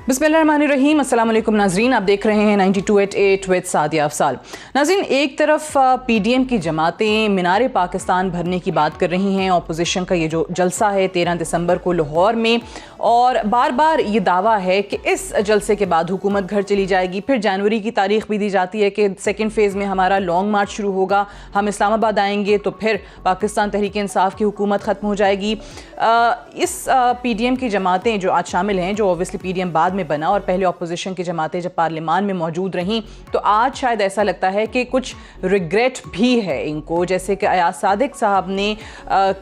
बिस्मिल्लाहिर्रहमानिर्रहीम, अस्सलाम वालेकुम नाज़रीन। आप देख रहे हैं 92.8 विद सादिया अफसाल। नाज़रीन, एक तरफ पीडीएम की जमातें मीनार पाकिस्तान भरने की बात कर रही हैं। अपोजिशन का ये जो जलसा है 13 दिसंबर को लाहौर में, और बार बार ये दावा है कि इस जलसे के बाद हुकूमत घर चली जाएगी। फिर जनवरी की तारीख भी दी जाती है कि सेकेंड फेज़ में हमारा लॉन्ग मार्च शुरू होगा, हम इस्लामाबाद आएंगे तो फिर पाकिस्तान तहरीक इंसाफ की हुकूमत ख़त्म हो जाएगी। इस पीडीएम की जमातें जो आज शामिल हैं, जो ओबियसली पीडीएम बाद में बना और पहले अपोजिशन की जमातें जब पार्लियामान में मौजूद रहीं, तो आज शायद ऐसा लगता है कि कुछ रिग्रेट भी है इनको। जैसे कि अयाज सादिक साहब ने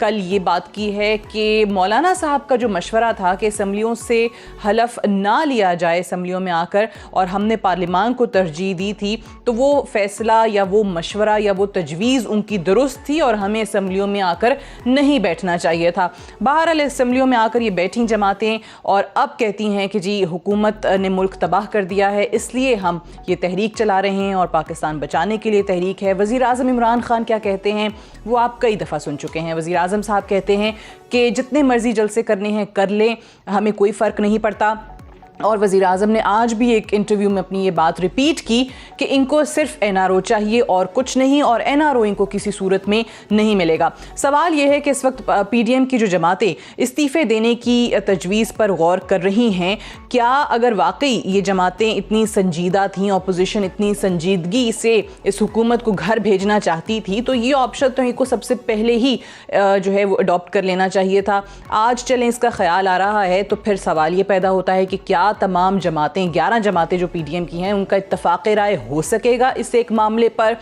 कल ये बात की है कि मौलाना साहब का जो मशवरा था कि असम्बलियों से हलफ ना लिया जाए असम्बलियों में आकर, और हमने पार्लियामान को तरजीह दी थी, तो वो फैसला या वो मशवरा या वो तजवीज़ उनकी दुरुस्त थी और हमें असम्बलियों में आकर नहीं बैठना चाहिए था। बहरहाल असम्बलियों में आकर ये बैठी जमातें और अब कहती हैं कि जी हुकूमत ने मुल्क तबाह कर दिया है, इसलिए हम ये तहरीक चला रहे हैं और पाकिस्तान बचाने के लिए तहरीक है। वज़ीर आज़म इमरान खान क्या कहते हैं वो आप कई दफ़ा सुन चुके हैं। वज़ीर आज़म साहब कहते हैं कि जितने मर्जी जलसे करने हैं कर लें, हमें कोई फ़र्क नहीं पड़ता। और वज़ीर आज़म ने आज भी एक इंटरव्यू में अपनी ये बात रिपीट की कि इनको सिर्फ एनआरओ चाहिए और कुछ नहीं, और एनआरओ इनको किसी सूरत में नहीं मिलेगा। सवाल ये है कि इस वक्त पीडीएम की जो जमातें इस्तीफ़े देने की तजवीज़ पर गौर कर रही हैं, क्या अगर वाकई ये जमातें इतनी संजीदा थीं, अपोजिशन इतनी संजीदगी से इस हुकूमत को घर भेजना चाहती थी, तो ये ऑप्शन तो इनको सबसे पहले ही जो है वो अडॉप्ट कर लेना चाहिए था। आज चलें इसका ख्याल आ रहा है तो फिर सवाल ये पैदा होता है कि क्या तमाम जमातें 11 जमातें जो पीडीएम की हैं उनका इत्तफाक़ राय हो सकेगा इस एक मामले पर?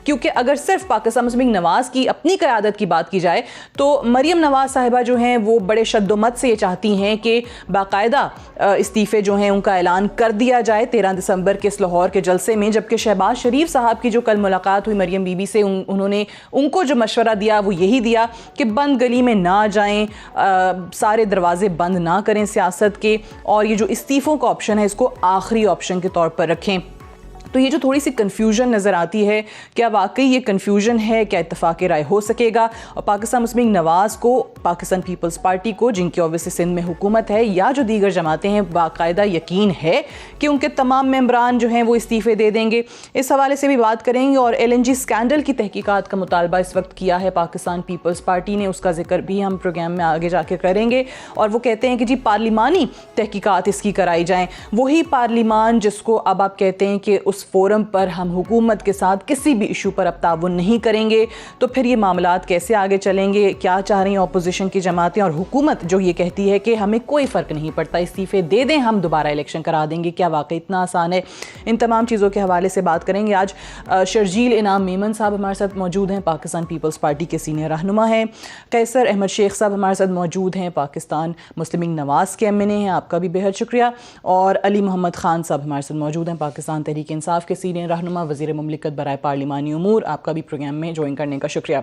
क्योंकि अगर सिर्फ पाकिस्तान मुस्लिम लीग नवाज़ की अपनी क़यादत की बात की जाए तो मरियम नवाज़ साहिबा जो हैं वो बड़े शद्दोमत से ये चाहती हैं कि बाकायदा इस्तीफ़े जो हैं उनका ऐलान कर दिया जाए 13 दिसंबर के इस लाहौर के जलसे में। जबकि शहबाज शरीफ साहब की जो कल मुलाकात हुई मरियम बीबी से, उन्होंने उनको जो मशवरा दिया वो यही दिया कि बंद गली में ना जाएं, सारे दरवाजे बंद ना करें सियासत के, और ये जो इस्तीफ़ों का ऑप्शन है इसको आखिरी ऑप्शन के तौर पर रखें। तो ये जो थोड़ी सी कन्फ्यूजन नज़र आती है, क्या वाकई ये कन्फ्यूजन है? क्या इत्तफाक़ राय हो सकेगा? और पाकिस्तान मुस्लिम लीग नवाज़ को, पाकिस्तान पीपल्स पार्टी को, जिनकी ऑब्वियसली सिंध में हुकूमत है, या जो दीगर जमातें हैं, बाकायदा यकीन है कि उनके तमाम मेंबरान जो हैं वो इस्तीफ़े दे देंगे? इस हवाले से भी बात करेंगे। और LNG स्कैंडल की तहकीकात का मुतालबा इस वक्त किया है पाकिस्तान पीपल्स पार्टी ने, उसका जिक्र भी हम प्रोग्राम में आगे जाके करेंगे। और वो कहते हैं कि जी पार्लिमानी तहकीकात इसकी कराई जाएँ, वही पार्लिमान जिसको अब आप कहते हैं कि उस फोरम पर हम हुकूमत के साथ किसी भी इशू पर अब ताउन नहीं करेंगे। तो फिर ये मामलात कैसे आगे चलेंगे? क्या चाह रही हैं अपोजिशन की जमातें और हुकूमत जो ये कहती है कि हमें कोई फ़र्क नहीं पड़ता, इस्तीफ़े दे दें, हम दोबारा इलेक्शन करा देंगे? क्या वाकई इतना आसान है? इन तमाम चीज़ों के हवाले से बात करेंगे। आज शर्जील इनाम मेमन साहब हमारे साथ मौजूद हैं, पाकिस्तान पीपल्स पार्टी के सीनियर रहनुमा हैं। कैसर अहमद शेख साहब हमारे साथ मौजूद हैं, पाकिस्तान मुस्लिम लीग नवाज़ के MNA हैं, आपका भी बेहद शुक्रिया। और अली मोहम्मद ख़ान साहब हमारे साथ मौजूद हैं, पाकिस्तान तहरीक इंसाफ के सीनियर रहनुमा, वज़ीर मुमलिकत बराए पार्लिमानी उमूर, आपका भी प्रोग्राम में ज्वाइन करने का शुक्रिया।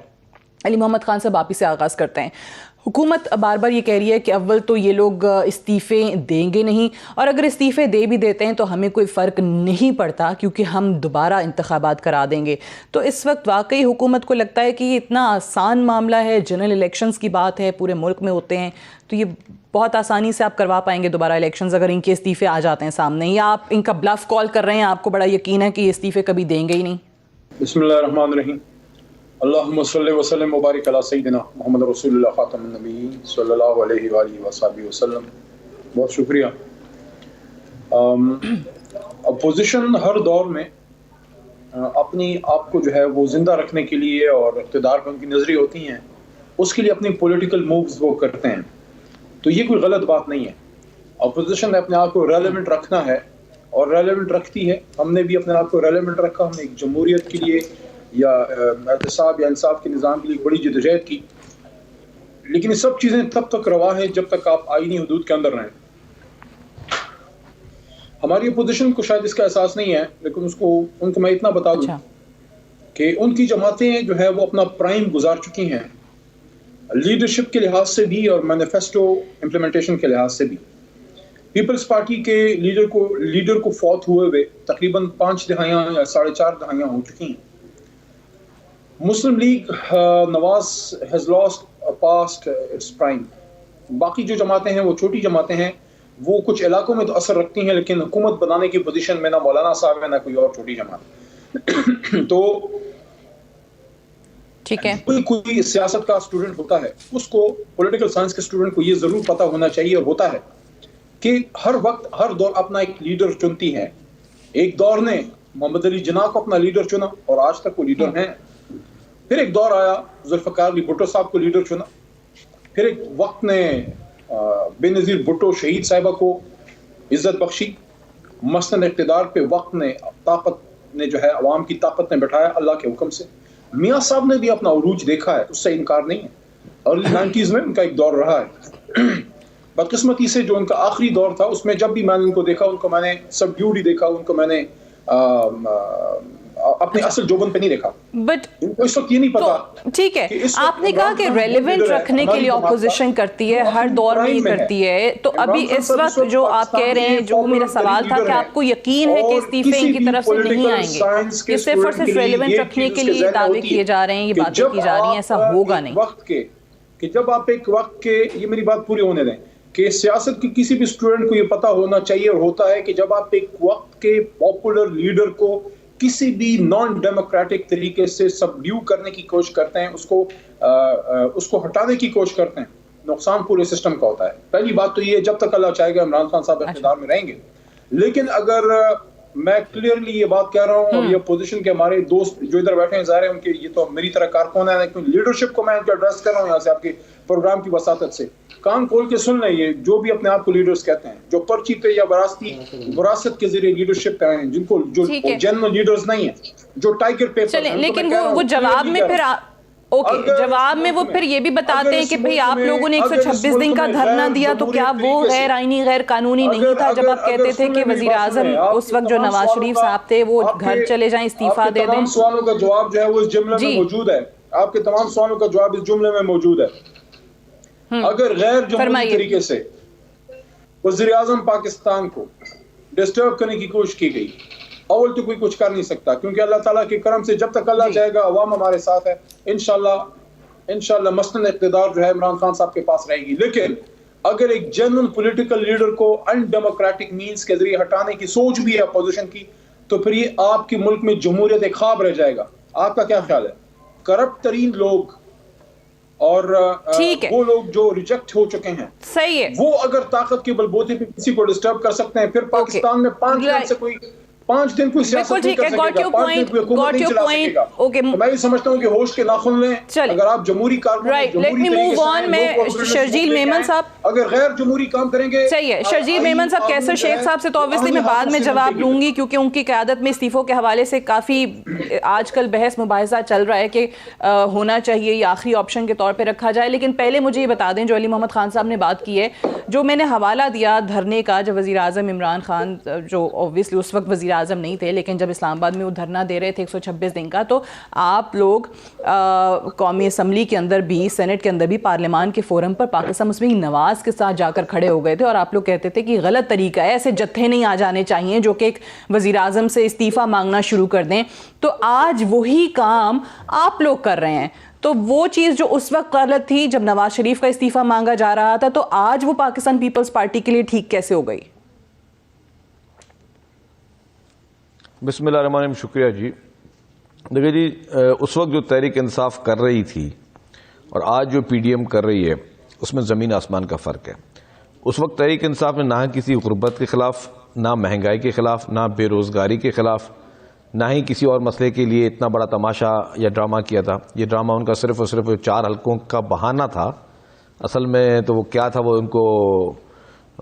अली मोहम्मद ख़ान साहब, आप ही से आगाज़ करते हैं। हुकूमत बार बार ये कह रही है कि अव्वल तो ये लोग इस्तीफ़े देंगे नहीं, और अगर इस्तीफ़े दे भी देते हैं तो हमें कोई फ़र्क नहीं पड़ता क्योंकि हम दोबारा इंतखाबात करा देंगे। तो इस वक्त वाकई हुकूमत को लगता है कि ये इतना आसान मामला है, जनरल इलेक्शंस की बात है, पूरे मुल्क में होते हैं, तो ये बहुत आसानी से आप करवा पाएंगे दोबारा इलेक्शंस अगर इनके इस्तीफ़े आ जाते हैं सामने? या आप इनका ब्लफ कॉल कर रहे हैं, आपको बड़ा यकीन है कि ये इस्तीफ़े कभी देंगे ही नहीं? बिस्मिल्लाहिर्रहमानिर्रहीम, अल्लाहुम्मा सल्लि व सल्लिम व बारिक अला सय्यिदिना मुहम्मद रसूलुल्लाह खातमुन नबिय्यीन सल्लल्लाहु अलैहि व आलिहि व सल्लम। बहुत शुक्रिया। अपोजिशन हर दौर में अपनी आप को जो है वो ज़िंदा रखने के लिए और इक़्तिदार पर उनकी नज़रें होती हैं, उसके लिए अपनी पॉलिटिकल मूव्स वो करते हैं। तो ये कोई गलत बात नहीं है। अपोजिशन ने अपने आप को रेलेवेंट रखना है और रेलेवेंट रखती है। हमने भी अपने आप को रेलेवेंट रखा। हमने एक जमहूरियत के लिए या एहतसाब या इंसाफ के निज़ाम के लिए बड़ी जदोजहद की, लेकिन ये सब चीज़ें तब तक रवा है जब तक आप आईनी हदूद के अंदर रहें। हमारी अपोजिशन को शायद इसका एहसास नहीं है, लेकिन उनको मैं इतना बता दूं कि उनकी जमातें जो है वो अपना प्राइम गुजार चुकी हैं, लीडरशिप के लिहाज से भी और मैनिफेस्टो इम्प्लीमेंटेशन के लिहाज से भी। पीपल्स पार्टी के लीडर को फौत हुए तकरीबन 5 दहाइयाँ या 4.5 दहाइयाँ हो चुकी हैं। Muslim League Nawaz has lost past its prime. बाकी जो जमातें हैं वो छोटी जमातें हैं, वो कुछ इलाकों में तो असर रखती हैं, लेकिन हुकूमत बनाने की पोजीशन में ना मौलाना साहब है ना कोई और छोटी जमात। तो ठीक है, कोई सियासत का स्टूडेंट होता है, उसको पॉलिटिकल साइंस के स्टूडेंट को ये जरूर पता होना चाहिए और होता है कि हर वक्त हर दौर अपना एक लीडर चुनती है। एक दौर ने मोहम्मद अली जिन्ना को अपना लीडर चुना और आज तक वो लीडर हैं। फिर एक दौर आया, जुल्फ़िकार अली भुट्टो साहब को लीडर चुना। फिर एक वक्त ने बेनज़ीर भुट्टो शहीद साहिबा को इज्जत बख्शी। मसनद इक़्तिदार पे वक्त ने ताकत ने जो है अवाम की ताकत ने बैठाया अल्लाह के हुक्म से। मियाँ साहब ने भी अपना उरूज देखा है, उससे इनकार नहीं है। अर्ली 90s में उनका एक दौर रहा है। बदकिस्मती से जो उनका आखिरी दौर था उसमें जब भी मैंने उनको देखा, उनको मैंने सबड्यूड ही देखा, उनको मैंने अपने असल जोबन पे नहीं देखा। बट इस वक्त ये नहीं पता। तो ठीक है, आपने कहा कि रेलेवेंट रखने के लिए ऑपोजिशन करती है, हर दौर में ही करती है, तो अभी इस वक्त जो आप कह रहे हैं, जो मेरा सवाल था कि आपको यकीन है कि इस्तीफे इनकी तरफ से नहीं आएंगे, कि सिर्फ और सिर्फ रेलेवेंट रखने के लिए दावे किए जा रहे हैं, ये बातें की जा रही हैं, ऐसा होगा नहीं। वक्त के कि जब आप एक वक्त के, ये मेरी बात पूरी होने दें, कि सियासत की किसी भी स्टूडेंट को ये पता होना चाहिए और होता है कि जब आप एक वक्त के पॉपुलर लीडर को किसी भी नॉन डेमोक्रेटिक तरीके से सबड्यू करने की कोशिश करते हैं, उसको हटाने की कोशिश करते हैं, नुकसान पूरे सिस्टम का होता है। पहली बात तो ये, जब तक अल्लाह चाहेगा इमरान खान साहब इख्तियार में रहेंगे। लेकिन अगर मैं क्लियरली ये बात कह रहा हूँ और ये पोजीशन के हमारे दोस्त जो इधर बैठे हैं ज़ाहिर है उनके, ये तो मेरी तरह कारकुन है, लेकिन लीडरशिप को मैं एड्रेस कर रहा हूँ यहाँ से आपके प्रोग्राम की वसातत से। कान खोल के सुन लें, ये जो भी अपने आप को लीडर्स कहते हैं, जो पर्ची पे या विरासत के जरिए लीडरशिप कर रहे हैं, जिनको जो जेन्युइन लीडर्स नहीं है, जो टाइगर पेपर, लेकिन वो जवाब में फिर जवाब में वो फिर ये भी बताते हैं कि भाई आप लोगों ने 126 दिन का धरना दिया, तो क्या वो गैर आईनी गैर कानूनी नहीं था जब आप कहते थे कि वजीर आजम उस वक्त जो नवाज शरीफ साहब थे वो घर चले जाएं, इस्तीफा दे दें? सवालों का जवाब जो है वो इस जुमले में मौजूद है। आपके तमाम सवालों का जवाब इस जुमले में मौजूद है। अगर गैर जमहूरी तरीके से वज़ीर आज़म पाकिस्तान को डिस्टर्ब करने की कोशिश की गई, अव्वल तो कोई कुछ कर नहीं सकता, क्योंकि अल्लाह ताला के करम से जब तक अल्लाह चाहेगा अवाम हमारे साथ है। इंशाल्लाह मसनद इक़्तिदार जो है इमरान खान साहब के पास रहेगी। लेकिन अगर एक जेन्युइन पॉलिटिकल लीडर को अनडेमोक्रेटिक मीन्स के जरिए हटाने की सोच भी है अपोजिशन की, तो फिर ये आपके मुल्क में जमहूरियत एक ख्वाब रह जाएगा। आपका क्या ख्याल है? करप्ट तरीन लोग और वो लोग जो रिजेक्ट हो चुके हैं, सही है, वो अगर ताकत के बलबूते पे किसी को डिस्टर्ब कर सकते हैं, फिर पाकिस्तान में 5 दिन कोई सियासत नहीं कर सकेगा, 5 दिन कोई हुकूमत नहीं चला सकेगा। ओके, मैं ये समझता हूँ कि होश के नाखून लें। अगर आप जमहूरी कारकुन, right, let me move on. मैं शर्जील मेमन साहब, अगर गैर जमहूरी काम करेंगे, सही है, शर्जील मेमन साहब, कैसर शेख साहब से तो ऑब्वियसली मैं बाद में जवाब लूंगी, क्योंकि उनकी क़यादत में इस्तीफों के हवाले से काफ़ी आजकल बहस मुबाहिसा चल रहा है कि होना चाहिए या आखिरी ऑप्शन के तौर पर रखा जाए। लेकिन पहले मुझे ये बता दें, जो अली मोहम्मद खान साहब ने बात की है, जो मैंने हवाला दिया धरने का, जब वज़ीर आज़म इमरान खान, जो ऑब्वियसली उस वक्त वज़ीर आज़म नहीं थे, लेकिन जब इस्लामाबाद में वो धरना दे रहे थे 126 दिन का, तो आप लोग कौमी असम्बली के अंदर भी, सेनेट के अंदर भी, पार्लियामान के फोरम पर पाकिस्तान मुस्लिम लीग नवाज के साथ जाकर खड़े हो गए थे और आप लोग कहते थे कि गलत तरीका है, ऐसे जत्थे नहीं आ जाने चाहिए जो कि एक वज़ीर आज़म से इस्तीफ़ा मांगना शुरू कर दें। तो आज वही काम आप लोग कर रहे हैं। तो वो चीज़ जो उस वक्त गलत थी जब नवाज शरीफ का इस्तीफ़ा मांगा जा रहा था, तो आज वो पाकिस्तान पीपल्स पार्टी के लिए ठीक कैसे हो गई? बिस्मिल्लाहिर्रहमानिर्रहीम, शुक्रिया जी। देखिए जी, उस वक्त जो तहरीक इंसाफ कर रही थी और आज जो पीडीएम कर रही है, उसमें ज़मीन आसमान का फ़र्क है। उस वक्त तहरीक इंसाफ ने ना किसी गुर्बत के ख़िलाफ़, ना महंगाई के ख़िलाफ़, ना बेरोज़गारी के ख़िलाफ़, ना ही किसी और मसले के लिए इतना बड़ा तमाशा या ड्रामा किया था। ये ड्रामा उनका सिर्फ़ और सिर्फ 4 हल्कों का बहाना था। असल में तो वो क्या था, वो उनको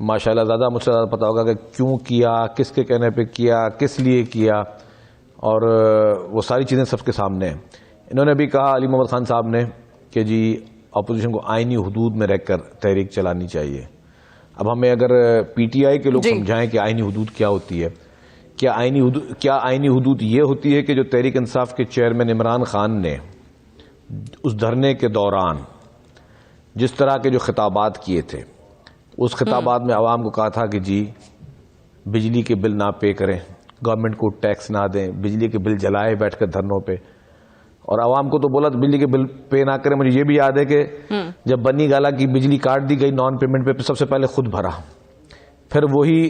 माशाल्लाह ज़्यादा मुझसे ज़्यादा पता होगा कि क्यों किया, किसके कहने पे किया, किस लिए किया, और वो सारी चीज़ें सबके सामने हैं। इन्होंने भी कहा, अली मोहम्मद खान साहब ने, कि जी अपोजिशन को आइनी हुदूद में रहकर तहरीक चलानी चाहिए। अब हमें अगर पीटीआई के लोग समझाएं कि आइनी हुदूद क्या होती है, क्या आइनी हुदूद ये होती है कि जो तहरीक इंसाफ के चेयरमैन इमरान खान ने उस धरने के दौरान जिस तरह के जो खिताबात किए थे, उस खिताबात में आवाम को कहा था कि जी बिजली के बिल ना पे करें, गवर्नमेंट को टैक्स ना दें, बिजली के बिल जलाए बैठकर धरनों पे, और आवाम को तो बोला तो बिजली के बिल पे ना करें। मुझे ये भी याद है कि जब बनी गाला की बिजली काट दी गई नॉन पेमेंट पे, सबसे पहले खुद भरा, फिर वही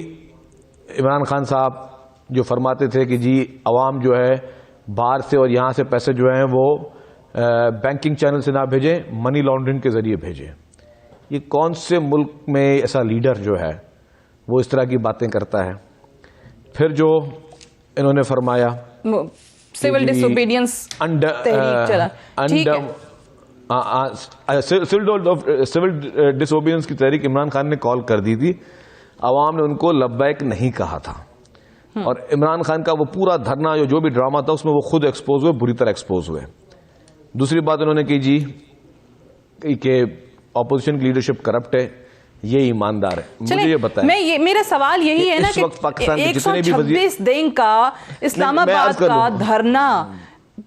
इमरान खान साहब जो फरमाते थे कि जी अवाम जो है बाहर से और यहाँ से पैसे जो हैं वो बैंकिंग चैनल से ना भेजें, मनी लॉन्ड्रिंग के ज़रिए भेजें। ये कौन से मुल्क में ऐसा लीडर जो है वो इस तरह की बातें करता है? फिर जो इन्होंने फरमाया सिविल डिसोबीडियंस तहरीक चला, ठीक है, सिविल डिसोबीडियंस की तहरीक इमरान खान ने कॉल कर दी थी, अवाम ने उनको लब्बैक नहीं कहा था। और इमरान खान का वो पूरा धरना जो भी ड्रामा था उसमें वो खुद एक्सपोज हुए, बुरी तरह एक्सपोज हुए। दूसरी बात उन्होंने की जी कि ऑपोजिशन की लीडरशिप करप्ट है, ये ईमानदार है। मुझे ये बताएं, मेरा सवाल यही है ना कि 126 दिन का इस्लामाबाद का धरना,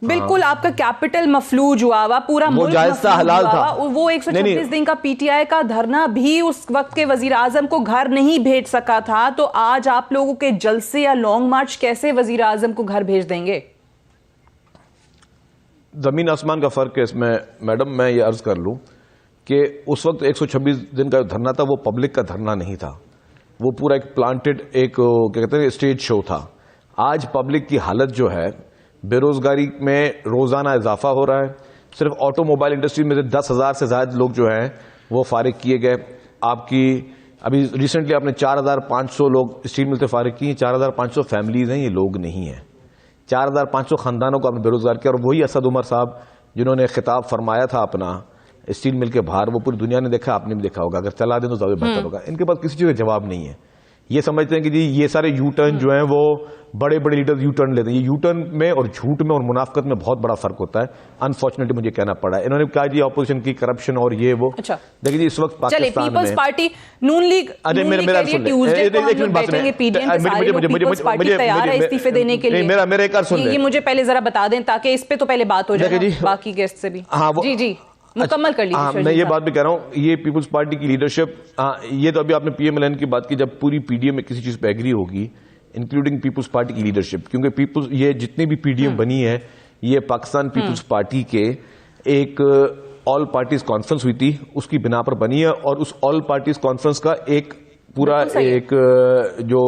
बिल्कुल आपका कैपिटल मफलूज हुआ हुआ, पूरा मुल्क जायज़ था, हलाल था। वो 126 दिन का पीटीआई का धरना भी उस वक्त के वजीर आजम को घर नहीं भेज सका था, तो आज आप लोगों के जलसे या लॉन्ग मार्च कैसे वजीर आजम को घर भेज देंगे? जमीन आसमान का फर्क है इसमें मैडम। मैं ये अर्ज कर लूं कि उस वक्त 126 दिन का धरना था वो पब्लिक का धरना नहीं था, वो पूरा एक प्लांटेड एक क्या कहते हैं स्टेज शो था। आज पब्लिक की हालत जो है, बेरोजगारी में रोजाना इजाफा हो रहा है। सिर्फ ऑटोमोबाइल इंडस्ट्री में से 10,000 से ज्यादा लोग जो हैं वो फारिग किए गए। आपकी अभी रिसेंटली आपने 4,500 लोग स्टील मिल से फारिग किए। 4,500 फैमिलीज हैं, ये लोग नहीं हैं। 4,500 खानदानों को आपने बेरोजगार किया। और वही असद उमर साहब जिन्होंने खिताब फरमाया था अपना स्टील मिल के बाहर, वो पूरी दुनिया ने देखा, आपने भी देखा होगा। अगर चला दें तो ज्यादा बेहतर होगा। इनके पास किसी चीज का जवाब नहीं है। ये समझते हैं कि जी ये सारे यू टर्न जो हैं वो बड़े बड़े लीडर यू टर्न लेते हैं। ये यू टर्न में और झूठ में और मुनाफकत में बहुत बड़ा फर्क होता है। अनफॉर्चुनेटली मुझे कहना पड़ा है। इन्होंने कहा जी ऑपोजिशन की करप्शन और ये वो। अच्छा, देखिए जी इस वक्त पाकिस्तान में पीपल्स पार्टी नून लीग इस्तीफे देने के लिए। मेरा एक सुन, ये मुझे पहले जरा बता दें ताकि इस पे तो पहले बात हो जाए बाकी गेस्ट से भी। जी जी मुकम्मल कर लीजिए। मैं ये बात भी कह रहा हूँ, ये पीपल्स पार्टी की लीडरशिप, ये तो अभी आपने पीएमएलएन की बात की, जब पूरी पीडीएम में किसी चीज पे एग्री होगी इंक्लूडिंग पीपल्स पार्टी की लीडरशिप, क्योंकि पीपल्स ये जितनी भी पीडीएम बनी है ये पाकिस्तान पीपल्स पार्टी के एक ऑल पार्टीज कॉन्फ्रेंस हुई थी उसकी बिना पर बनी है। और उस ऑल पार्टीज कॉन्फ्रेंस का एक पूरा एक जो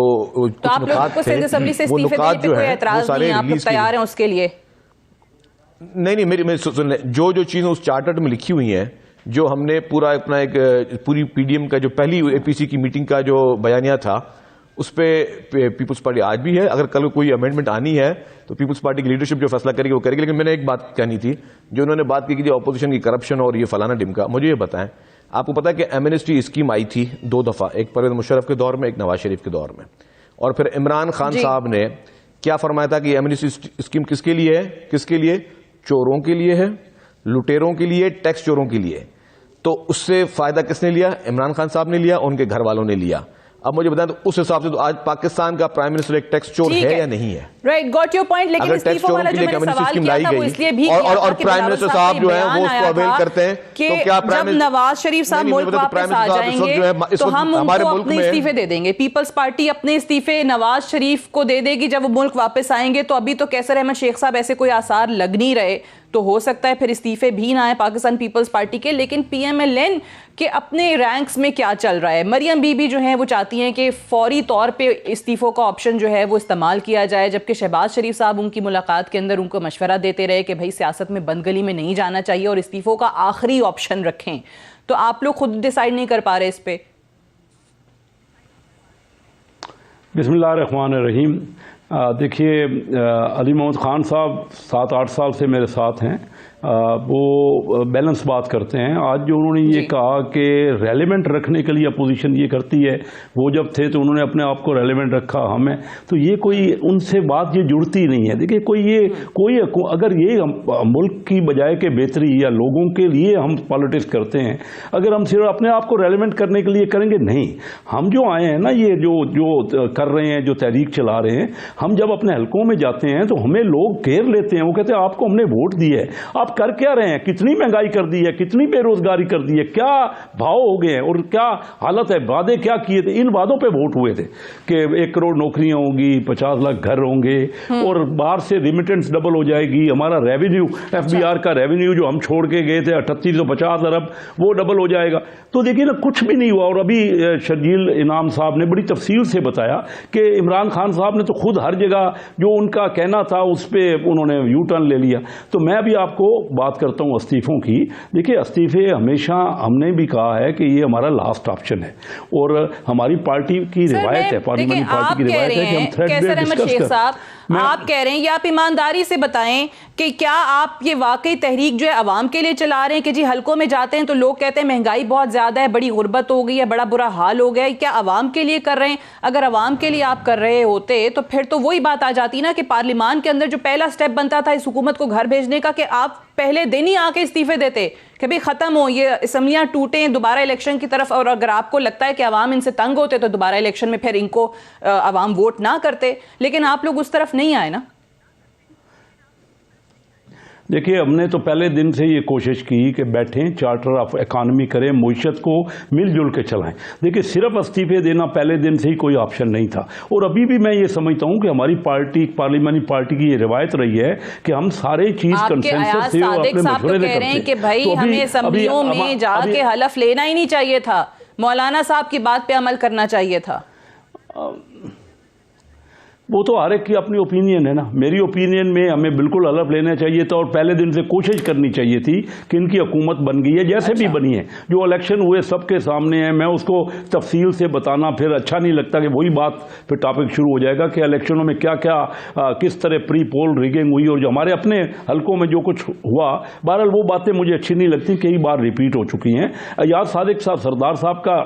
तो आप लोगों को सिंध असेंबली से इस्तीफे देने पे कोई एतराज नहीं है, आप लोग तैयार हैं उसके लिए? नहीं, मेरी सुन ले, जो चीजें उस चार्टर में लिखी हुई हैं, जो हमने पूरा अपना एक पूरी पीडीएम का जो पहली एपीसी की मीटिंग का जो बयानिया था उस पे पीपल्स पार्टी आज भी है। अगर कल कोई अमेंडमेंट आनी है तो पीपल्स पार्टी की लीडरशिप जो फैसला करेगी वो करेगी। लेकिन मैंने एक बात कहनी थी, जो उन्होंने बात की कि ऑपोजिशन की करप्शन और ये फलाना डिमका, मुझे ये बताएं, आपको पता है कि एमनेस्टी स्कीम आई थी 2 दफा, एक परवेज मुशर्रफ के दौर में, एक नवाज शरीफ के दौर में। और फिर इमरान खान साहब ने क्या फरमाया था कि एमनेस्टी स्कीम किसके लिए है? किसके लिए? चोरों के लिए है, लुटेरों के लिए, टैक्स चोरों के लिए। तो उससे फायदा किसने लिया? इमरान खान साहब ने लिया, उनके घर वालों ने लिया। अब मुझे बताएं तो उस हिसाब से तो आज पाकिस्तान का प्राइम मिनिस्टर एक टैक्स चोर है या नहीं है? Right, got your point. लेकिन इस्तीफों वाला जो मैंने सवाल किया था वो इसलिए भी और प्राइम मिनिस्टर साहब जो है वो उसको अवेल करते हैं तो क्या जब नवाज शरीफ साहब मुल्क वापस आ जाएंगे तो हम उनको अपने इस्तीफे दे देंगे? पीपल्स पार्टी अपने इस्तीफे नवाज शरीफ को दे देगी जब वो मुल्क वापस आएंगे। तो अभी तो कैसर अहमद शेख साहब ऐसे कोई आसार लग नहीं रहे, तो हो सकता है फिर इस्तीफे भी ना आए पाकिस्तान पीपल्स पार्टी के। लेकिन पीएमएलएन के अपने रैंक्स में क्या चल रहा है? मरियम बीबी जो है वो चाहती हैं कि फौरी तौर पे इस्तीफों का ऑप्शन जो है वो इस्तेमाल किया जाए, जबकि शहबाज शरीफ साहब उनकी मुलाकात के अंदर उनको मशवरा देते रहे कि भाई सियासत में बंदगली में नहीं जाना चाहिए और इस्तीफों का आखिरी ऑप्शन रखें। तो आप लोग खुद डिसाइड नहीं कर पा रहे इस पे? बिस्मिल्लाहिर्रहमानिर्रहीम। देखिए, अली मोहम्मद खान साहब 7-8 साल से मेरे साथ हैं। वो बैलेंस बात करते हैं। आज जो उन्होंने ये कहा कि रेलेवेंट रखने के लिए अपोजिशन ये करती है, वो जब थे तो उन्होंने अपने आप को रेलेवेंट रखा, हमें तो ये कोई उनसे बात ये जुड़ती नहीं है। देखिए कोई अगर ये मुल्क की बजाय के बेहतरी या लोगों के लिए हम पॉलिटिक्स करते हैं, अगर हम सिर्फ अपने आप को रेलेवेंट करने के लिए करेंगे, नहीं। हम जो आए हैं ना, ये जो कर रहे हैं, जो तहरीक चला रहे हैं, हम जब अपने हलकों में जाते हैं तो हमें लोग घेर लेते हैं। वो कहते हैं आपको हमने वोट दिया है, आप कर क्या रहे हैं? कितनी महंगाई कर दी है, कितनी बेरोजगारी कर दी है, क्या भाव हो गए हैं और क्या हालत है। वादे क्या किए थे, इन वादों पे वोट हुए थे कि 1 करोड़ नौकरियां होंगी, 50 लाख घर होंगे और बाहर से रिमिटेंस डबल हो जाएगी, हमारा रेवेन्यू, FBR का रेवेन्यू जो हम छोड़ के गए थे 3850 अरब, वो डबल हो जाएगा। तो देखिए ना, कुछ भी नहीं हुआ। और अभी शर्जील इनाम साहब ने बड़ी तफसील से बताया कि इमरान खान साहब ने तो खुद हर जगह जो उनका कहना था उस पर उन्होंने यू टर्न ले लिया। तो मैं भी आपको बात करता हूं इस्तीफों की। देखिए, इस्तीफे हमेशा हमने भी कहा है कि ये हमारा लास्ट ऑप्शन है और हमारी पार्टी की रिवायत है, पार्लियामेंट्री पार्टी की रिवायत है कि हम थ्रेड बेस्ड डिस्कस करें। आप कह रहे हैं, ये आप ईमानदारी से बताएं कि क्या आप ये वाकई तहरीक जो है अवाम के लिए चला रहे हैं कि जी हलकों में जाते हैं तो लोग कहते हैं महंगाई बहुत ज्यादा है, बड़ी गुर्बत हो गई है, बड़ा बुरा हाल हो गया है, क्या अवाम के लिए कर रहे हैं? अगर अवाम के लिए आप कर रहे होते तो फिर तो वही बात आ जाती ना कि पार्लियामान के अंदर जो पहला स्टेप बनता था इस हुकूमत को घर भेजने का, कि आप पहले दिन ही आके इस्तीफे देते कि भाई खत्म हो, ये असम्बलियां टूटे, दोबारा इलेक्शन की तरफ। और अगर आपको लगता है कि अवाम इनसे तंग होते तो दोबारा इलेक्शन में फिर इनको अवाम वोट ना करते, लेकिन आप लोग उस तरफ नहीं आए ना। देखिए, हमने तो पहले दिन से ये कोशिश की कि बैठें, चार्टर ऑफ इकॉनमी करें, मुईशत को मिलजुल के चलाएं। देखिए, सिर्फ इस्तीफे देना पहले दिन से ही कोई ऑप्शन नहीं था। और अभी भी मैं ये समझता हूं कि हमारी पार्टी, पार्लियामेंट्री पार्टी की ये रिवायत रही है कि हम सारे चीज कंसेंसस से और अपने मशवरे से करते हैं कि भाई तो हमें असम्बलियों में जाके हलफ लेना ही नहीं चाहिए था, मौलाना साहब की बात पे अमल करना चाहिए था। वो तो हर एक की अपनी ओपिनियन है ना। मेरी ओपिनियन में हमें बिल्कुल हलफ लेना चाहिए था और पहले दिन से कोशिश करनी चाहिए थी कि इनकी हुकूमत बन गई है, जैसे भी बनी है। जो इलेक्शन हुए सबके सामने है, मैं उसको तफसील से बताना फिर अच्छा नहीं लगता कि वही बात फिर टॉपिक शुरू हो जाएगा कि इलेक्शनों में क्या क्या किस तरह प्री पोल रिगिंग हुई और जो हमारे अपने हलकों में जो कुछ हुआ। बहरहाल वो बातें मुझे अच्छी नहीं लगती, कई बार रिपीट हो चुकी हैं। याद सादिक साहब सरदार साहब का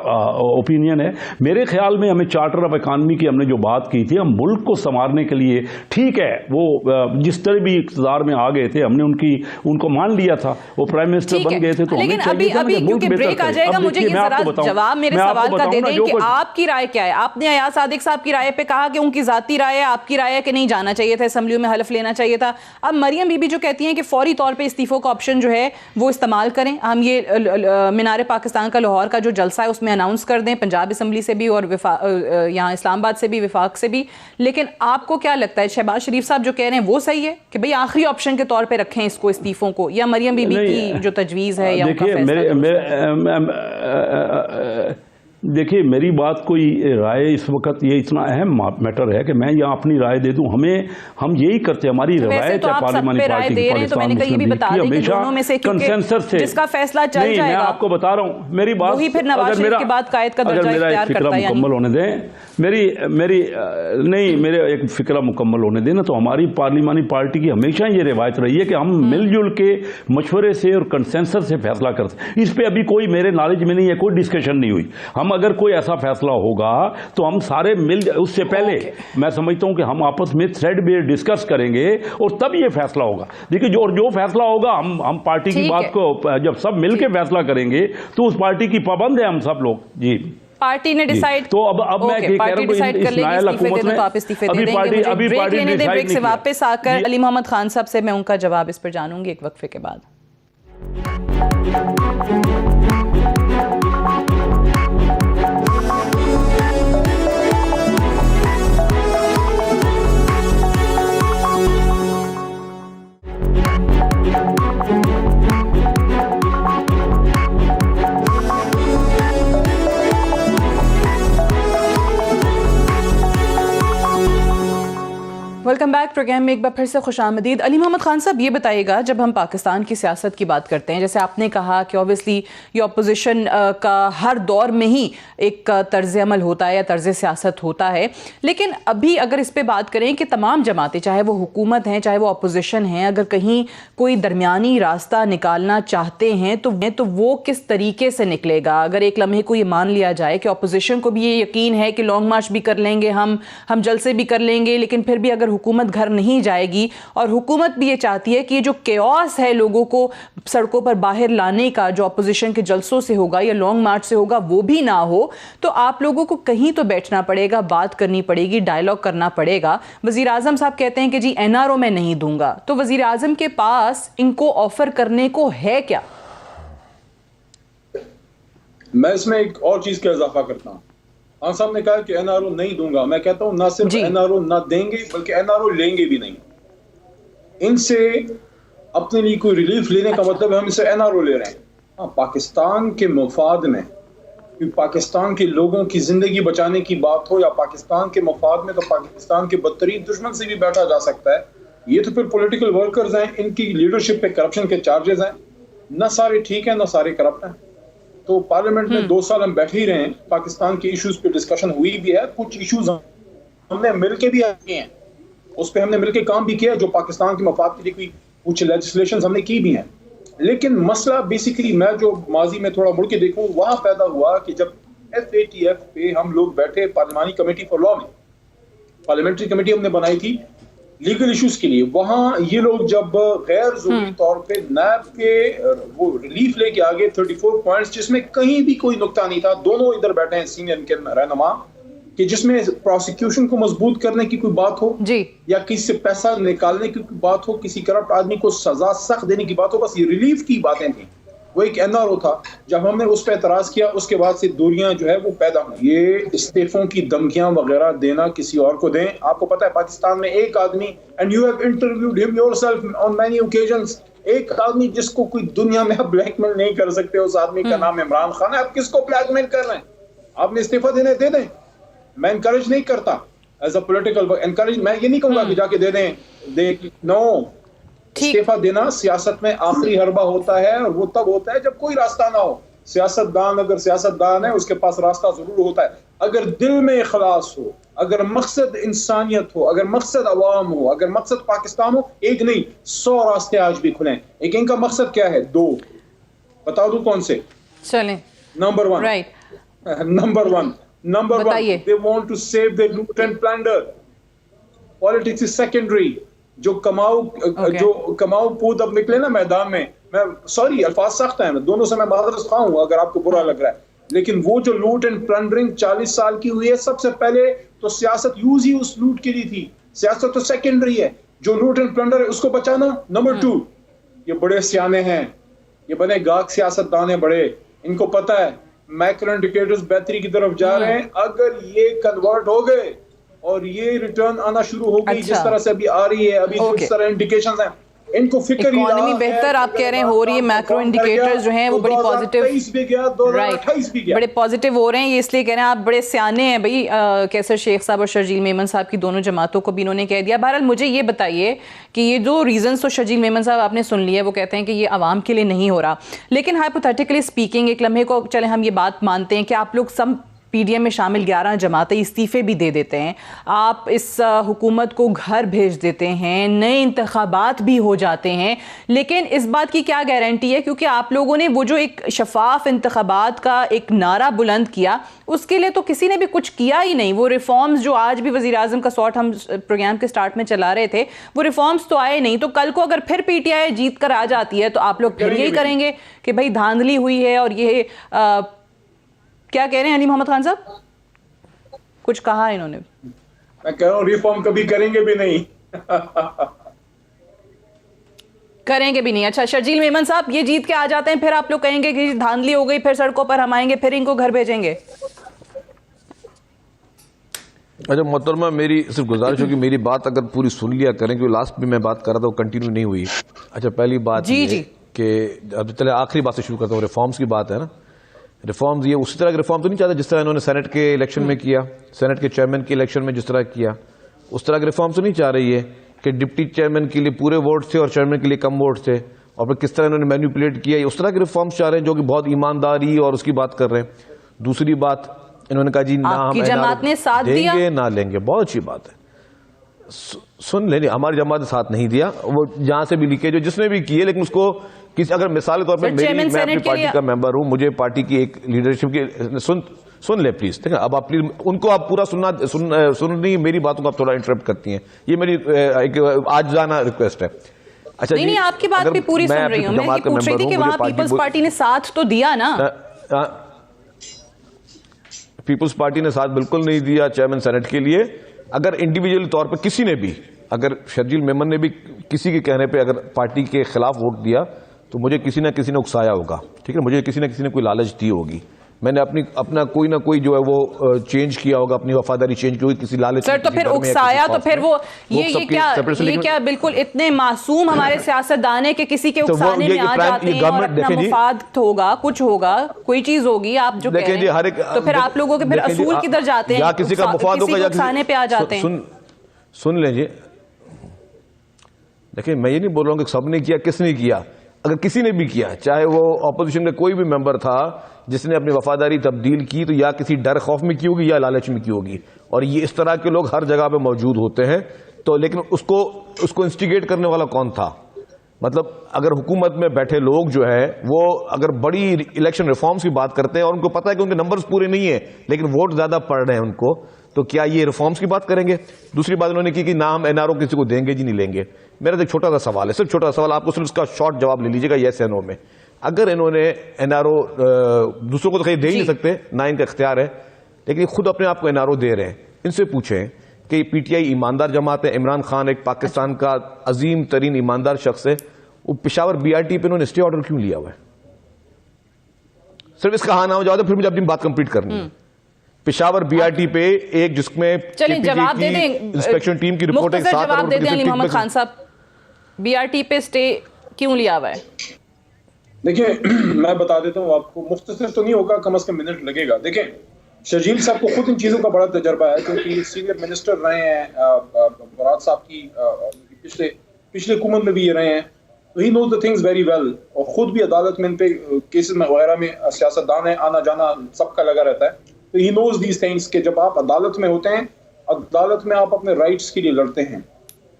ओपिनियन है। मेरे ख्याल में हमें चार्टर ऑफ इकॉनमी की हमने जो बात की थी, हम मुल्क को संवारने के लिए, ठीक है, वो जिस तरह भी इक़्तिदार में आ गए थे हमने उनको मान लिया था, वो प्राइम मिनिस्टर बन गए थे। तो लेकिन अभी क्योंकि ब्रेक आ जाएगा, मुझे ये जरा जवाब मेरे सवाल का दे दें कि आपकी राय क्या है। आपने अयाज सादिक साहब की राय पे कहा कि उनकी जाती राय है, आपकी राय है कि नहीं जाना चाहिए था, असेंबलियों में हलफ लेना चाहिए था। अब मरियम बीबी जो कहती हैं कि फौरी तौर पे इस्तीफों का ऑप्शन जो है वो इस्तेमाल करें, हम ये मीनार पाकिस्तान का लाहौर का जो जलसा है उसमें अनाउंस कर दें, पंजाब असम्बली से भी और यहाँ इस्लामाबाद से भी, विफाक से भी। लेकिन आपको क्या लगता है, शहबाज शरीफ साहब जो कह रहे हैं वो सही है कि भाई आखिरी ऑप्शन के तौर पे रखें इसको, इस्तीफों को, या मरियम बीबी की जो तजवीज़ है या उनका फैसला? देखिए, मेरी बात कोई राय इस वक्त ये इतना अहम मैटर है कि मैं यहाँ अपनी राय दे दूं। हम यही करते हैं, हमारी रवायत है पार्लियामेंट्री पार्टी की, हमेशा कंसेंसस से जिसका फैसला चल जाएगा। मैं आपको बता रहा हूँ, मेरी बात वही फिर नवाज शरीफ के बाद कायद का दर्जा इख्तियार करता है। मुकम्मल होने दें, मेरे एक फिक्रा मुकम्मल होने देना। तो हमारी पार्लियामेंट्री पार्टी की हमेशा ये रिवायत रही है कि हम मिलजुल के मशवरे से और कंसेंसस से फैसला करते हैं। इस पे अभी कोई मेरे नॉलेज में नहीं है, कोई डिस्कशन नहीं हुई। हम अगर कोई ऐसा फैसला होगा तो हम सारे मिल, उससे पहले मैं समझता हूं कि हम आपस में थ्रेड बेस्ड डिस्कस करेंगे और तब ये फैसला होगा। देखिए, जो फैसला होगा हम पार्टी की बात को जब सब मिलके फैसला करेंगे तो उस पार्टी की पाबंद है हम सब लोग। जी, पार्टी ने डिसाइड। तो अब मैं कह रहा हूं इस नायल हुकूमत में आप इस्तीफे दे देंगे। अभी पार्टी ने ब्रेक से वापस आकर अली मोहम्मद खान साहब से मैं उनका जवाब इस पर जानूंगी एक वक्फे के बाद। Welcome back. प्रोग्राम में एक बार फिर से खुशामदीद। अली मोहम्मद खान साहब, ये बताइएगा, जब हम पाकिस्तान की सियासत की बात करते हैं, जैसे आपने कहा कि ऑब्वियसली ये अपोजिशन का हर दौर में ही एक तर्ज अमल होता है या तर्ज सियासत होता है, लेकिन अभी अगर इस पे बात करें कि तमाम जमातें, चाहे वो हुकूमत हैं चाहे वो अपोजिशन हैं, अगर कहीं कोई दरमियानी रास्ता निकालना चाहते हैं तो वो किस तरीके से निकलेगा? अगर एक लम्हे को ये मान लिया जाए कि अपोजिशन को भी ये यकीन है कि लॉन्ग मार्च भी कर लेंगे, हम जलसे भी कर लेंगे, लेकिन फिर भी अगर हुकूमत घर नहीं जाएगी और हुकूमत भी ये चाहती है कि ये जो केओस है लोगों को सड़कों पर बाहर लाने का, जो अपोजिशन के जलसों से होगा या लॉन्ग मार्च से होगा, वो भी ना हो, तो आप लोगों को कहीं तो बैठना पड़ेगा, बात करनी पड़ेगी, डायलॉग करना पड़ेगा। वजीर आजम साहब कहते हैं कि जी एनआरओ मैं नहीं दूंगा, तो वजीर आजम के पास इनको ऑफर करने को है क्या? मैं इसमें एक और चीज का इजाफा करता हूँ। खान साहब ने कहा कि एनआरओ नहीं दूंगा, मैं कहता हूँ ना सिर्फ एनआरओ ना देंगे बल्कि एनआरओ लेंगे भी नहीं। इनसे अपने लिए कोई रिलीफ लेने का मतलब हम इसे एनआरओ ले रहे हैं। हाँ, पाकिस्तान के मफाद में, पाकिस्तान के लोगों की जिंदगी बचाने की बात हो या पाकिस्तान के मफाद में, तो पाकिस्तान के बदतरीन दुश्मन से भी बैठा जा सकता है। ये तो फिर पॉलिटिकल वर्कर्स हैं, इनकी लीडरशिप पे करप्शन के चार्जेस हैं। न सारे ठीक हैं, न सारे करप्ट हैं। तो पार्लियामेंट में 2 साल हम बैठे ही रहे हैं, पाकिस्तान के इश्यूज पे डिस्कशन हुई भी है, कुछ इश्यूज हमने मिलके भी किए हैं, उस पे हमने मिलके काम भी किया, जो पाकिस्तान के मफाद के लिए कोई कुछ लेजिस्लेशन हमने की भी हैं। लेकिन मसला बेसिकली मैं जो माजी में थोड़ा मुड़ के देखूं, वहां पैदा हुआ कि जब FATF पे हम लोग बैठे, पार्लियामानी कमेटी फॉर लॉ में, पार्लियामेंट्री कमेटी हमने बनाई थी लीगल इश्यूज के लिए। वहां ये लोग जब गैर जरूरी तौर पे नैब के वो रिलीफ लेके आ गए 34 पॉइंट्स, जिसमें कहीं भी कोई नुक्ता नहीं था, दोनों इधर बैठे हैं सीनियर इनके रहनुमा, कि जिसमें प्रोसिक्यूशन को मजबूत करने की कोई बात हो जी, या किसी से पैसा निकालने की कोई बात हो, किसी करप्ट आदमी को सजा सख्त देने की बात हो, बस ये रिलीफ की बातें थी। वो एक एनआरओ था। जब हमने उस पर एतराज किया, उसके बाद से दूरियां जो है वो पैदा हुई। ये इस्तीफों की धमकियां वगैरह देना किसी और को दें। आपको पता है पाकिस्तान में एक आदमी, and you have interviewed him yourself on many occasions, एक आदमी जिसको कोई दुनिया में आप ब्लैकमेल नहीं कर सकते, उस आदमी का नाम इमरान खान है। आप किसको ब्लैकमेल कर रहे हैं? आपने इस्तीफा देने दे दें। मैं इनकरेज नहीं करता एज अ पोलिटिकल एनकरेज, मैं ये नहीं कहूंगा कि जाके दे दें, नो। इस्तीफा देना सियासत में आखिरी हरबा होता है, और वो तब होता है जब कोई रास्ता ना हो। सियासतदान अगर सियासतदान है, उसके पास रास्ता जरूर होता है, अगर दिल में इखलास हो, अगर मकसद इंसानियत हो, अगर मकसद अवाम हो, अगर मकसद पाकिस्तान हो। एक नहीं 100 रास्ते आज भी खुले हैं। एक इनका मकसद क्या है? 2 बता दूं कौन से? चलें। Number 1, right, number 1 they want to save the loot and plunder. Politics is secondary. जो कमाऊ पूत अब निकले ना मैदान में, मैं सॉरी अल्फाज सख्त हैं, दोनों से मैं माजरत खा हूं अगर आपको बुरा लग रहा है, लेकिन वो जो लूट एंड प्लंडरिंग 40 साल की हुई है, सबसे पहले तो सियासत यूज ही उस लूट के लिए थी। सियासत तो सेकेंडरी है। जो लूट एंड प्लंडर है उसको बचाना नंबर 2। ये बड़े सियाने हैं, ये बने गाक सियासतदान है बड़े, इनको पता है मैक्रो इंडिकेटर्स बेहतरी की तरफ जा रहे हैं। अगर ये कन्वर्ट हो गए और ये रिटर्न आना शुरू हो गई, जिस तरह से अभी आ रही है, अभी जिस तरह इंडिकेशंस हैं, इनको फिक्र ही इकोनॉमी बेहतर आप कह रहे हैं हो रही है, मैक्रो इंडिकेटर्स जो हैं वो बड़ी पॉजिटिव, 2023 भी गया, 2028 भी गया, बड़े पॉजिटिव हो रहे हैं। ये इसलिए कह रहे हैं आप बड़े सियाने हैं भाई। कैसर शेख साहब और शर्जील मेमन साहब की दोनों जमातों को भी इन्होंने कह दिया। बहरहाल मुझे ये बताइए कि ये जो रीजंस तो शर्जील मेमन साहब आपने सुन लिया, वो कहते हैं कि ये आवाम के लिए नहीं हो रहा, लेकिन हाइपोथेटिकली स्पीकिंग एक लम्हे को चले हम ये बात मानते हैं कि आप लोग सब पीडीएम में शामिल 11 जमातें इस्तीफे भी दे देते हैं, आप इस हुकूमत को घर भेज देते हैं, नए इंतखाबात भी हो जाते हैं, लेकिन इस बात की क्या गारंटी है? क्योंकि आप लोगों ने वो जो एक शफाफ इंतखाबात का एक नारा बुलंद किया, उसके लिए तो किसी ने भी कुछ किया ही नहीं। वो रिफॉर्म्स जो आज भी वज़ीर आज़म का शॉट हम प्रोग्राम के स्टार्ट में चला रहे थे, वो रिफॉर्म्स तो आए नहीं। तो कल को अगर फिर पीटीआई जीत कर आ जाती है तो आप लोग फिर यही करेंगे कि भाई धांधली हुई है। और ये क्या कह रहे हैं अली मोहम्मद खान साहब? कुछ कहा है इन्होंने? मैं कह रहा हूं रिफॉर्म कभी करेंगे भी नहीं। करेंगे भी नहीं। अच्छा शर्जील मेमन साहब, ये जीत के आ जाते हैं, फिर आप लोग कहेंगे कि धांधली हो गई, फिर सड़कों पर हम आएंगे, फिर इनको घर भेजेंगे? अच्छा मोहतरमा, मेरी सिर्फ गुजारिश हो कि मेरी बात अगर पूरी सुन लिया करें, क्योंकि लास्ट में मैं बात कर रहा था वो कंटिन्यू नहीं हुई। अच्छा पहली बात जी कि अब चले आखिरी बात से शुरू करता हूँ। रिफॉर्म्स की बात है ना, रिफॉर्म्स ये उसी तरह के रिफॉर्म तो नहीं चाहते जिस तरह इन्होंने सेनेट के इलेक्शन में किया, सेनेट के चेयरमैन के इलेक्शन में जिस तरह किया, उस तरह के रिफॉर्म तो नहीं चाह रही है कि डिप्टी चेयरमैन के लिए पूरे वोट थे और चेयरमैन के लिए कम वोट थे, और फिर किस तरह इन्होंने मैनिपुलेट किया। उस तरह के रिफॉर्म्स चाह रहे हैं जो कि बहुत ईमानदारी और उसकी बात कर रहे हैं। दूसरी बात, इन्होंने कहा जी ना हम जमात ने साथ दिया, देंगे ना लेंगे, बहुत अच्छी बात है, सुन लेंगे। हमारी जमात ने साथ नहीं दिया, वो जहां से भी लीकेज हो जिसने भी किए, लेकिन उसको किसी, अगर मिसाल के तौर पर मैं अपनी पार्टी का मेंबर हूं, मुझे पार्टी की एक लीडरशिप की सुन ले प्लीज, ठीक है? अब आप प्लीज उनको आप पूरा सुन नहीं, मेरी बातों को आप थोड़ा इंटरप्ट करती हैं, ये मेरी एक आज जाना रिक्वेस्ट है। अच्छा नहीं, आपकी बात भी पूरी सुन रही हूँ। मैं ये पूछ रही थी कि वहां पीपल्स पार्टी ने साथ तो दिया ना। पीपल्स पार्टी ने साथ बिल्कुल नहीं दिया चेयरमैन सेनेट के लिए। अगर इंडिविजुअल तौर पर किसी ने भी, अगर शर्जील मेमन ने भी किसी के कहने पे अगर पार्टी के खिलाफ वोट दिया तो मुझे किसी ना किसी ने उकसाया होगा, ठीक है? मुझे किसी ना किसी ने कोई लालच दी होगी, मैंने अपना कोई ना कोई जो है वो चेंज किया होगा, अपनी वफादारी चेंज की होगी किसी लालच। सर तो फिर उकसाया तो फिर वो ये क्या बिल्कुल इतने मासूम हमारे सियासतदान है कि किसी के उकसाने में आ जाते हैं और अपना मुफाद होगा, कुछ होगा, कोई चीज होगी, आप जो कह रहे हैं, तो फिर आप लोगों के फिर असूल किधर जाते हैं? या किसी का मुफाद होगा या उकसाने पे आ जाते हैं। सुन लीजिए, देखिए मैं ये नहीं बोल रहा हूँ कि सबने किया, किसने किया। अगर किसी ने भी किया, चाहे वो ऑपोजिशन में कोई भी मेंबर था जिसने अपनी वफादारी तब्दील की, तो या किसी डर खौफ में की होगी या लालच में की होगी। और ये इस तरह के लोग हर जगह पे मौजूद होते हैं। तो लेकिन उसको इंस्टिगेट करने वाला कौन था? मतलब अगर हुकूमत में बैठे लोग जो है वो अगर बड़ी इलेक्शन रिफॉर्म्स की बात करते हैं और उनको पता है कि उनके नंबर्स पूरे नहीं है लेकिन वोट ज्यादा पड़ रहे हैं उनको, तो क्या ये रिफॉर्म्स की बात करेंगे? दूसरी बात उन्होंने की कि ना हम एनआरओ किसी को देंगे जी नहीं लेंगे। मेरा तो एक छोटा सा सवाल है, सिर्फ छोटा सा सवाल, आपको सिर्फ इसका शॉर्ट जवाब ले लीजिएगा येस या नो में। अगर इन्होंने एनआरओ दूसरों को तो कहीं दे ही नहीं सकते, ना इनका इख्तियार है, लेकिन खुद अपने आप को एनआरओ दे रहे हैं, इनसे पूछें कि पीटीआई ईमानदार जमात है, इमरान खान एक पाकिस्तान का अजीम तरीन ईमानदार शख्स है, वो पेशावर बीआरटी पे उन्होंने स्टे ऑर्डर क्यों लिया हुआ है? सिर्फ इसका हाँ ना हो जाओ, फिर मुझे अपनी बात कंप्लीट करनी है। पेशावर बीआरटी पे एक जिसमें जवाब दे दें, इंस्पेक्शन टीम की रिपोर्ट है, जवाब दे दें अली मोहम्मद खान साहब, बीआरटी पे स्टे क्यों लिया हुआ है? देखिए मैं बता देता हूँ आपको, मुख्तसर तो नहीं होगा, कम से कम मिनट लगेगा। देखिए शर्जील साहब को खुद इन चीज़ों का बड़ा तजर्बा है क्योंकि सीनियर मिनिस्टर रहे हैं मुराद साहब की पिछले हुकूमत में भी ये रहे हैं, तो he knows the things very well. और खुद भी अदालत में इन पे केसेस में वगैरह में सियासतदान है, आना जाना सबका लगा रहता है, तो ही नोज दीज थिंग्स कि जब आप अदालत में होते हैं, अदालत में आप अपने राइट्स के लिए लड़ते हैं।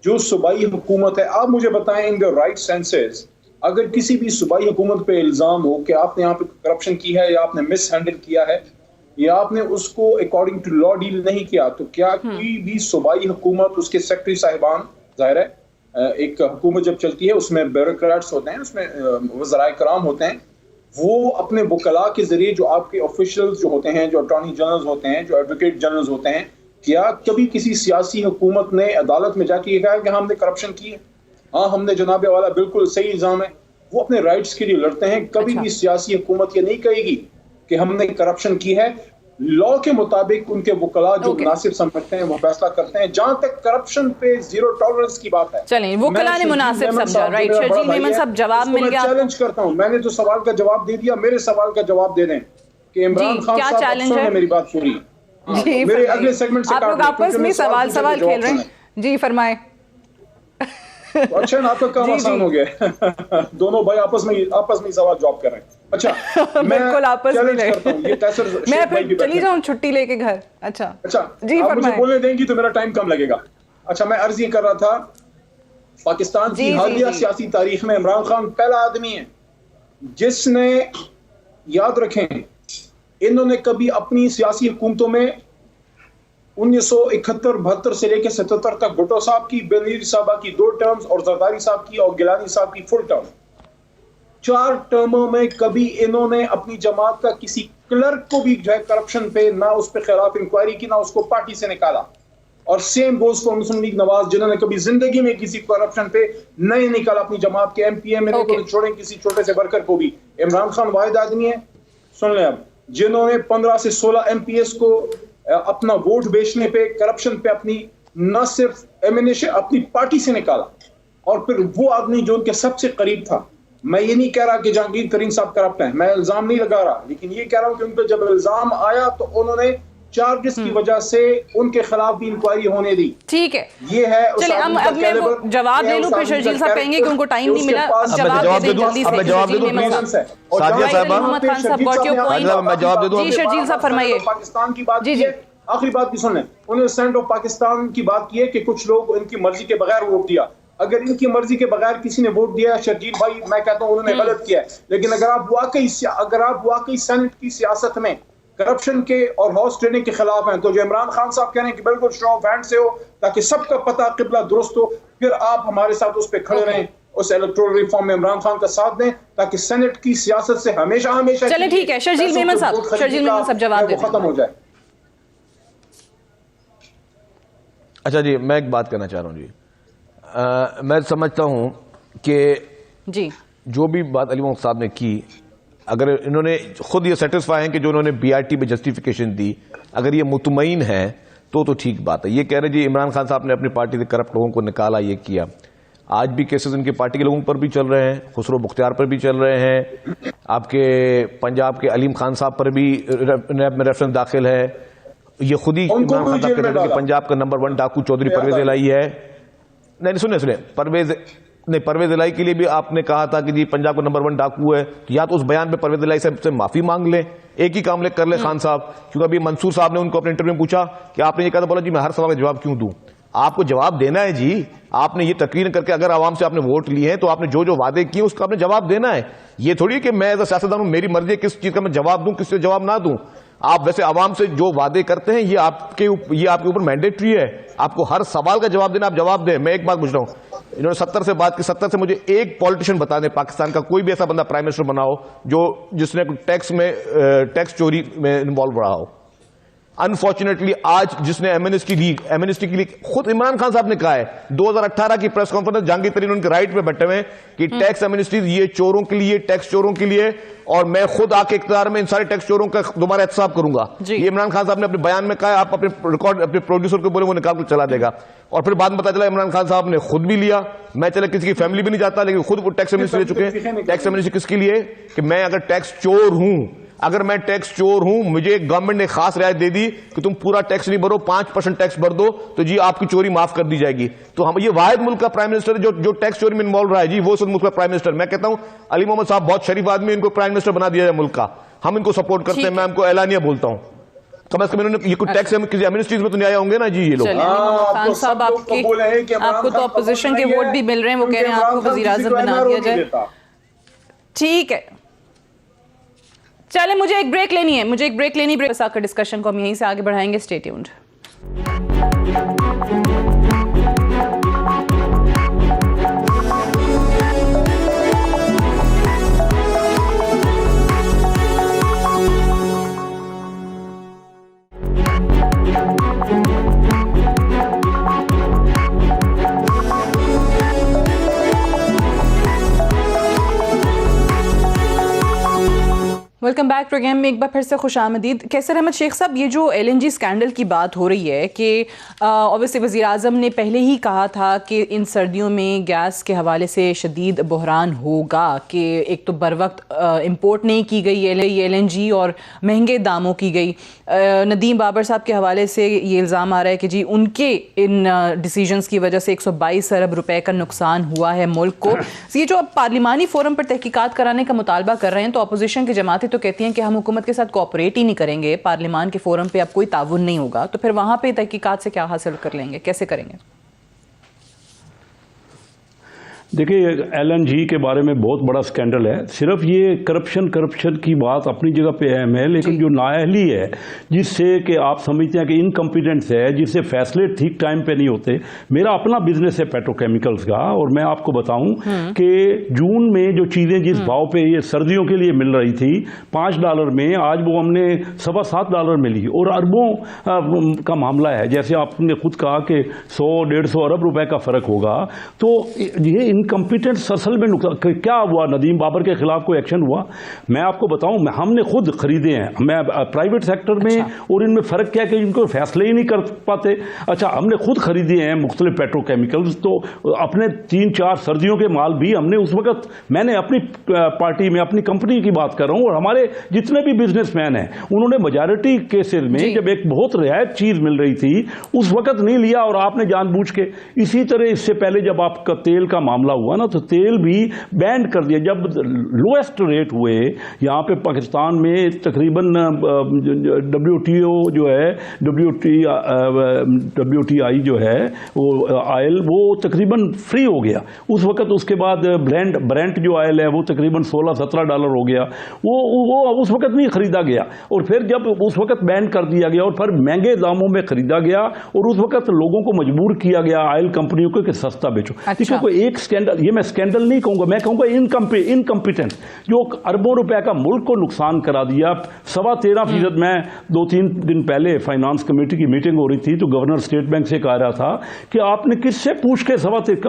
जो सूबाई हुकूमत है, आप मुझे बताएं इन द राइट सेंसेस, अगर किसी भी सूबाई हुकूमत पे इल्ज़ाम हो कि आपने यहाँ पे करप्शन की है या आपने मिस हैंडल किया है या आपने उसको अकॉर्डिंग टू लॉ डील नहीं किया, तो क्या कोई भी सूबाई हुकूमत, उसके सेक्रेटरी साहिबान, जाहिर है एक हुकूमत जब चलती है उसमें ब्यूरोक्रेट्स होते हैं, उसमें वज़राए कराम होते हैं, वो अपने वकला के जरिए जो आपके ऑफिशियल्स जो होते हैं, जो अटॉर्नी जनरल होते हैं, जो एडवोकेट जनरल होते हैं, क्या कभी किसी सियासी हुकूमत ने अदालत में जाके कहा कि हमने करप्शन की है? हाँ हमने जनाबे वाला, बिल्कुल सही इल्जाम है। वो अपने राइट्स के लिए लड़ते हैं। कभी भी सियासी हुकूमत ये नहीं कहेगी कि हमने करप्शन की है। लॉ के मुताबिक उनके वकला जो मुनासिब समझते हैं वो फैसला करते हैं। जहां तक करप्शन पे जीरो टॉलरेंस की बात है, चलें वकला ने मुनासिब समझा, राइट? शर्जील मेमन साहब जवाब मिल गया। चैलेंज करता हूं, मैंने जो सवाल का जवाब दे दिया, मेरे सवाल का जवाब दे दें कि इमरान खान साहब सुने मेरी बात पूरी। मेरे अगले सेगमेंट से आप लोग आपस में सवाल खेल रहे हैं जी, फरमाएं। तो अच्छा ना, आपका काम आसान हो गया। दोनों भाई आपस में सवाल जवाब कर रहे हैं। अच्छा बिल्कुल आपस में नहीं करता हूं, ये तैसर मैं फिर चली जाऊं छुट्टी लेके घर। अच्छा जी, आप मुझे बोलने देंगी तो मेरा टाइम कम लगेगा। अच्छा, मैं अर्ज ये कर रहा था, पाकिस्तान की हालिया सियासी तारीख में इमरान खान पहला आदमी है जिसने, याद रखें, इन्होंने कभी अपनी सियासी हुकूमतों में 1971-72 से लेकर 77 तक भुट्टो साहब की, बेनजीर साहबा की 2 टर्म्स और जरदारी साहब की और गिलानी साहब की फुल टर्म, 4 टर्मों में कभी इन्होंने अपनी जमात का किसी क्लर्क को भी जो है करप्शन पे, ना उस पे खिलाफ इंक्वायरी की, ना उसको पार्टी से निकाला। और same goes for Muslim League Nawaz, जिन्होंने कभी जिंदगी में किसी करप्शन पे नहीं निकाला अपनी जमात के एमपीएम में, तो छोड़ें किसी छोटे से वर्कर को भी। इमरान खान वाहिद आदमी है, सुन लें अब, जिन्होंने 15 से 16 एमपीएस को अपना वोट बेचने पे, करप्शन पे अपनी न सिर्फ एमिनेशन अपनी पार्टी से निकाला, और फिर वो आदमी जो उनके सबसे करीब था। मैं ये नहीं कह रहा कि जहांगीर तरीन साहब करप्ट हैं, मैं इल्जाम नहीं लगा रहा, लेकिन ये कह रहा हूं कि उन पर जब इल्जाम आया तो उन्होंने चार्जेस की वजह से उनके खिलाफ भी इंक्वायरी होने दी। ठीक है, ये है। चलिए अब मैं वो जवाब ले लूं, फिर शर्जील साहब कहेंगे कि उनको टाइम नहीं मिला। जवाब दे दूं, मैं जवाब दे दूं प्लीज। सादिया साहबा, मोहम्मद खान साहब गॉट योर पॉइंट। मैं जवाब दे दूं जी शर्जील साहब फरमाइए। पाकिस्तान की बात जी, आखिरी बात भी सुन लें। उन्होंने सेनेट ऑफ पाकिस्तान की बात की है कि कुछ लोग इनकी मर्जी के बगैर वोट दिया। अगर इनकी मर्जी के बगैर किसी ने वोट दिया, शर्जील भाई, मैं कहता हूं उन्होंने गलत किया है। लेकिन अगर आप वाकई सेनेट की सियासत में करप्शन के और हॉर्स ट्रेडिंग के खिलाफ हैं। तो जो इमरान खान साहब कह रहे हैं कि बिल्कुल शो ऑफ हैंड से हो ताकि सबका पता किबला दुरुस्त हो, फिर आप हमारे साथ उस पर खड़े रहें, उस इलेक्टोरल रिफॉर्म में इमरान खान का साथ दें ताकि सेनेट की सियासत से हमेशा हमेशा चले ठीक है। शर्जील मेमन साहब जवाब दें, खत्म हो जाए। अच्छा जी, मैं एक बात कहना चाह रहा हूं जी। मैं समझता हूं कि जी जो भी बात अली मोहम्मद साहब ने की, अगर इन्होंने खुद ये सेटिस्फाई हैं कि जो उन्होंने बीआरटी में जस्टिफिकेशन दी, अगर ये मुतमईन है तो ठीक बात है। ये कह रहे जी इमरान खान साहब ने अपनी पार्टी से करप्ट लोगों को निकाला, ये किया। आज भी केसेस इनकी पार्टी के लोगों पर भी चल रहे हैं, खुसरो मुख्तियार पर भी चल रहे हैं, आपके पंजाब के अलीम खान साहब पर भी नैब में रेफरेंस दाखिल है। ये खुद ही इमरान खान साहब कहते हैं कि पंजाब का नंबर 1 डाकू चौधरी परवेज इलाही है। नहीं सुने परवेज इलाही के लिए भी आपने कहा था कि जी पंजाब का नंबर 1 डाकू है, तो या तो उस बयान पे परवेज इलाही से माफी मांग ले, एक ही काम कर ले खान साहब। क्योंकि अभी मंसूर साहब ने उनको अपने इंटरव्यू में पूछा कि आपने ये कहा था, बोला जी मैं हर सवाल का जवाब क्यों दूं। आपको जवाब देना है जी, आपने ये तकरीर करके अगर आवाम से आपने वोट लिए हैं तो आपने जो जो वादे किए उसका आपने जवाब देना है। ये थोड़ी कि मैं एज अ सियासतदान हूं, मेरी मर्जी है किस चीज का मैं जवाब दूं, किस चीज जवाब ना दूं। आप वैसे आवाम से जो वादे करते हैं ये आपके ऊपर मैंडेटरी है, आपको हर सवाल का जवाब देना, आप जवाब दें। मैं एक बात पूछ रहा हूं, इन्होंने 70 से बात की, 70 से मुझे एक पॉलिटिशियन बता दें पाकिस्तान का, कोई भी ऐसा बंदा प्राइम मिनिस्टर बना हो जिसने टैक्स चोरी में इन्वॉल्व रहा हो। अनफॉर्चुनेटली आज जिसने एमनेस्टी के लिए खुद इमरान खान साहब ने कहा है 2018 की प्रेस कॉन्फ्रेंस, जहांगीर तरीन उनके राइट पे बैठे हुए हैं कि टैक्स एमनेस्टी ये चोरों के लिए, टैक्स चोरों के लिए, और मैं खुद आके इख्तियार में इन सारे टैक्स चोरों का दोबारा एहतसाब करूंगा। ये इमरान खान साहब ने अपने बयान में कहा है। आप अपने रिकॉर्ड अपने प्रोड्यूसर को बोले, वो निकाल कर चला देगा। और फिर बाद में पता चला इमरान खान साहब ने खुद भी लिया। मैं चले किसी की फैमिली भी नहीं जाता, लेकिन खुद वो टैक्स एमनेस्टी ले चुके हैं। टैक्स एमनेस्टी किसके लिए? कि मैं अगर टैक्स चोर हूं, मुझे गवर्नमेंट ने खास रियायत दे दी कि तुम पूरा टैक्स नहीं भरो, 5% टैक्स भर दो, तो जी आपकी चोरी माफ कर दी जाएगी। तो हम ये वाहिद मुल्क का प्राइम मिनिस्टर जो टैक्स चोरी में इन्वॉल्व रहा है जी, वो सब मुल्क का प्राइम मिनिस्टर। मैं कहता हूं अली मोहम्मद साहब बहुत शरीफ आदमी, इनको प्राइम मिनिस्टर बना दिया जाए मुल्क का। हम इनको सपोर्ट करते हैं, मैं इनको एलानिया बोलता हूं। कम से कम इन्होंने ये कुछ टैक्स किसी एमनेस्टीज में तो नहीं आया होंगे ना जी ये लोग। खान साहब आपको तो अपोजिशन के वोट भी मिल रहे हैं, वो कह रहे हैं आपको वजीर आजम बना दिया जाए। ठीक है, चले मुझे एक ब्रेक लेनी है, ब्रेक आकर डिस्कशन को हम यहीं से आगे बढ़ाएंगे। Stay tuned. Welcome back programme में एक बार फिर से खुशामदीद। कैसर अहमद शेख साहब, ये जो LNG स्कैंडल की बात हो रही है कि ऑब्वियसली वज़ीर आज़म ने पहले ही कहा था कि इन सर्दियों में गैस के हवाले से शदीद बहरान होगा, कि एक तो बर वक्त इम्पोर्ट नहीं की गई LNG और महंगे दामों की गई। नदीम बाबर साहब के हवाले से ये इल्ज़ाम आ रहा है कि जी उनके इन डिसीजंस की वजह से 122 अरब रुपए का नुकसान हुआ है मुल्क को। ये जो अब पार्लिमानी फोरम पर तहकीकात कराने का मुतालबा कर रहे हैं, तो अपोजिशन की जमातें तो कहती हैं कि हम हुकूमत के साथ कोऑपरेट ही नहीं करेंगे, पार्लिमान के फोरम पे अब कोई ताउन नहीं होगा, तो फिर वहां पे तहकीकात से क्या हासिल कर लेंगे, कैसे करेंगे? देखिए, LNG के बारे में बहुत बड़ा स्कैंडल है। सिर्फ ये करप्शन की बात अपनी जगह पे अहम है, लेकिन जो नाअहली है, जिससे कि आप समझते हैं कि इनकम्पिटेंस है, जिससे फैसले ठीक टाइम पे नहीं होते। मेरा अपना बिजनेस है पेट्रोकेमिकल्स का, और मैं आपको बताऊं कि जून में जो चीज़ें जिस भाव पे ये सर्दियों के लिए मिल रही थी $5 में, आज वो हमने $7.25 में ली, और अरबों का मामला है। जैसे आपने खुद कहा कि 100-150 अरब रुपए का फ़र्क होगा। तो ये इनकम्पिटेंस असल में क्या हुआ? नदीम बाबर के खिलाफ कोई एक्शन हुआ? मैं आपको बताऊं, हमने खुद खरीदे हैं, मैं प्राइवेट सेक्टर में। और इनमें फ़र्क क्या है कि इनको फैसले ही नहीं कर पाते। अच्छा, हमने खुद खरीदे हैं मुख्तलिफ पेट्रोकेमिकल्स, तो अपने 3-4 सर्दियों के माल भी हमने उस वक्त, मैंने अपनी पार्टी में अपनी कंपनी की बात कर रहा हूँ, और हमारे जितने भी बिजनेसमैन हैं उन्होंने मेजॉरिटी केसेस में जब एक बहुत रियायत चीज़ मिल रही थी उस वक्त नहीं लिया, और आपने जानबूझ के। इसी तरह इससे पहले जब आपका तेल का मामला मामला हुआ ना, तो तेल भी बैंड कर दिया। जब लोएस्ट रेट हुए यहाँ पे पाकिस्तान में, तकरीबन WTO जो है, WTI जो है वो आयल, वो तकरीबन फ्री हो गया उस वक़्त। उसके बाद ब्रेंट जो आयल है वो तकरीबन $16-17 हो गया। वो उस वक़्त नहीं ख़रीदा गया, और फिर जब उस वक़्त बैन कर दिया गया और फिर महंगे दामों में ख़रीदा गया, और उस वक़्त लोगों को मजबूर किया गया ऑयल कंपनियों को कि सस्ता बेचो। अच्छा। कोई एक स्कैंडल, ये मैं स्कैंडल नहीं कहूँगा, मैं कहूँगा इनकम्पिटेंट, जो अरबों रुपए का मुल्क को नुकसान करा दिया। 13.25%। मैं 2-3 दिन पहले फाइनेंस कमेटी की मीटिंग हो रही थी, तो गवर्नर स्टेट बैंक से कह रहा था कि आपने किससे पूछ के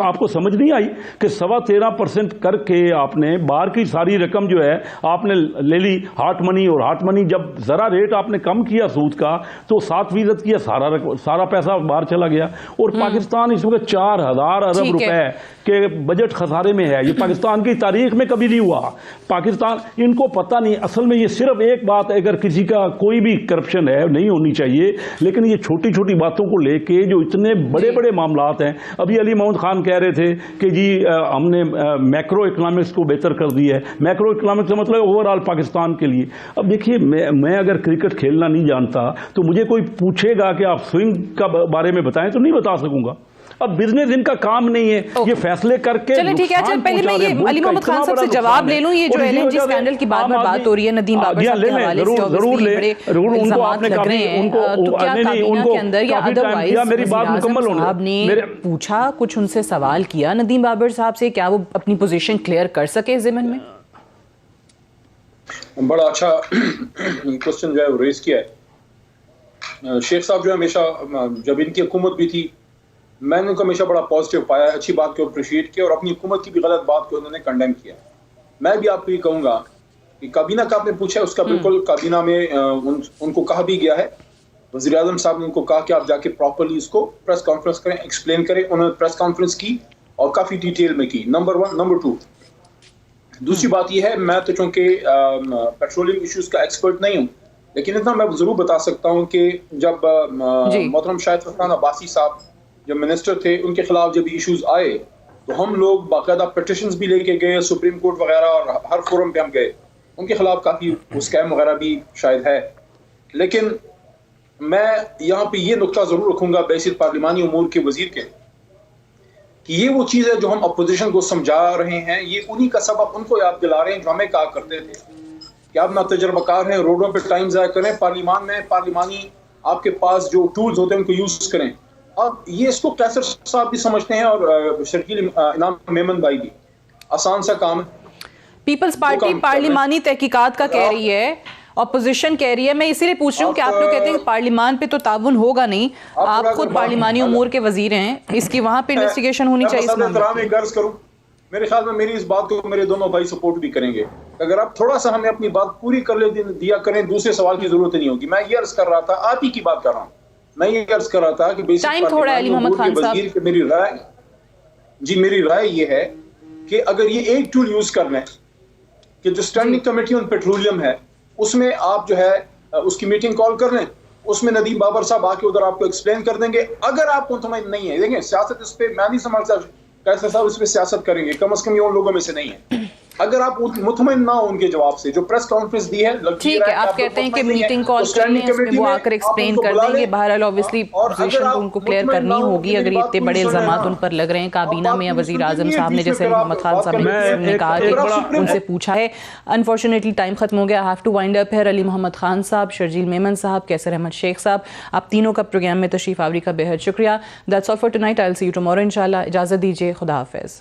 आपको समझ नहीं आई कि 13.25% करके आपने बाहर की सारी रकम जो है आपने ले ली हार्ट मनी, और हार्ट मनी जब जरा रेट आपने कम किया सूद का तो 7% किया, सारा पैसा बाहर चला गया। और पाकिस्तान इस वक्त 4,000 अरब रुपए के बजट खसारे में है। ये पाकिस्तान की तारीख में कभी नहीं हुआ। पाकिस्तान, इनको पता नहीं, असल में ये सिर्फ एक बात है, अगर किसी का कोई भी करप्शन है नहीं होनी चाहिए, लेकिन ये छोटी छोटी बातों को लेके जो इतने बड़े बड़े मामलात हैं। अभी अली मोहम्मद खान कह रहे थे कि जी हमने मैक्रो इकोनॉमिक्स को बेहतर कर दिया है। मैक्रो इकोनॉमिक्स का मतलब ओवरऑल पाकिस्तान के लिए। अब देखिए, मैं अगर क्रिकेट खेलना नहीं जानता तो मुझे कोई पूछेगा कि आप स्विंग का बारे में बताएं तो नहीं बता सकूंगा। अब बिजनेस इनका काम नहीं है, ये फैसले करके। चलिए ठीक है, अच्छा पहले मैं ये अली मोहम्मद खान साहब से जवाब ले लूं। ये जो LNG स्कैंडल की बात हो रही है, नदीम बाबर साहब के हवाले से जरूर उनको आपने लग रहे हैं, तो क्या काबीना के अंदर या अदरवाइज मेरी बात मुकम्मल होने, आपने पूछा, कुछ उनसे सवाल किया नदीम बाबर साहब से, क्या वो अपनी पोजीशन क्लियर कर सके ज़िमन में? बड़ा अच्छा क्वेश्चन जो है रेज किया है। शेख साहब जो है हमेशा, जब इनकी हुकूमत भी थी, मैंने उनको हमेशा बड़ा पॉजिटिव पाया, अच्छी बात को अप्रिशिएट किया, और अपनी हुकूमत की भी गलत बात को उन्होंने कंडेम किया। मैं भी आपको ये कहूँगा कि काबीना का आपने पूछा है, उसका बिल्कुल काबीना में उनको कहा भी गया है। वज़ीर आज़म साहब ने उनको कहा कि आप जाके प्रॉपरली इसको प्रेस कॉन्फ्रेंस करें, एक्सप्लेन करें। उन्होंने प्रेस कॉन्फ्रेंस की और काफ़ी डिटेल में की, नंबर 1। नंबर 2, दूसरी बात यह है, मैं तो चूँकि पेट्रोलियम इश्यूज़ का एक्सपर्ट नहीं हूँ, लेकिन इतना मैं ज़रूर बता सकता हूँ कि जब मोहतरम शाहिद फरहान अब्बासी साहब जब मिनिस्टर थे, उनके खिलाफ जब इश्यूज आए तो हम लोग बाकायदा पिटिशंस भी लेके गए सुप्रीम कोर्ट वगैरह, और हर फोरम पे हम गए। उनके खिलाफ काफ़ी स्कैम वगैरह भी शायद है। लेकिन मैं यहाँ पे ये नुक्ता ज़रूर रखूँगा बैसित पार्लिमानी उमूर के वजीर के, कि ये वो चीज़ है जो हम अपोजिशन को समझा रहे हैं, ये उन्हीं का सबक उनको याद दिला रहे हैं जो हमें कहा करते थे कि आप ना तजर्बाकार हैं, रोडों पर टाइम ज़ाया करें, पार्लिमान में पार्लिमानी आपके पास जो टूल्स होते हैं उनको यूज़ करें। अब ये इसको कैसर साहब भी समझते हैं और शकील इनाम मेमन भाई भी। आसान सा काम है। पीपल्स पार्टी पार्लिमानी तहकीकात का कह रही है, ऑपोजिशन कह रही है। मैं इसीलिए पूछ रही हूँ कि आप लोग कहते हैं कि पार्लिमान पे तो ताउन होगा नहीं, आप खुद पार्लिमानी उमूर के वजीर हैं, इसकी वहां पे इन्वेस्टिगेशन होनी चाहिए इस मामले में। मेरे ख्याल में मेरी इस बात को मेरे दोनों भाई सपोर्ट भी करेंगे। अगर आप थोड़ा सा हमें अपनी बात पूरी कर ले दिया करें, दूसरे सवाल की जरूरत नहीं होगी। मैं ये अर्ज कर रहा था, आप ही की बात कर रहा हूँ, मैं ये अर्ज कर रहा था कि टाइम थोड़ा है अली मोहम्मद खान साहब। मेरी राय ये है कि अगर ये एक टूल यूज कर लें कि जो स्टैंडिंग कमेटी ऑन पेट्रोलियम है, उसमें आप जो है उसकी मीटिंग कॉल कर लें, उसमें नदीम बाबर साहब आके उधर आपको एक्सप्लेन कर देंगे। अगर आप मुतमईन नहीं है, देखें सियासत इस पे मैं नहीं समझता कैसे साहब इस पे सियासत करेंगे, कम से कम ये उन लोगों में से नहीं है। अगर आप मुतमईन ना हो उनके जवाब से, जो प्रेस कॉन्फ्रेंस दी है, ठीक है, आप कहते हैं कि मीटिंग कॉल करनी है, उसमें वो आकर एक्सप्लेन कर देंगे। बहरहाल ऑब्वियसली पोजीशन तो उनको क्लियर करनी होगी अगर इतने बड़े इल्जामात उन पर लग रहे हैं काबीना में या वजीर आजम साहब ने, जैसे मोहम्मद खान साहब ने कहा कि उनसे पूछा है। अनफॉर्चुनेटली टाइम खत्म हो गया, I have to wind up here. Ali Mohammad Khan साहब, शर्जील मेमन साहब, कैसर अहमद शेख साहब, आप तीनों का प्रोग्राम में तशरीफ आवरी का बेहद शुक्रिया। That's all for tonight, I will see you tomorrow इंशाल्लाह। इजाजत दीजिए, खुदा हाफिज।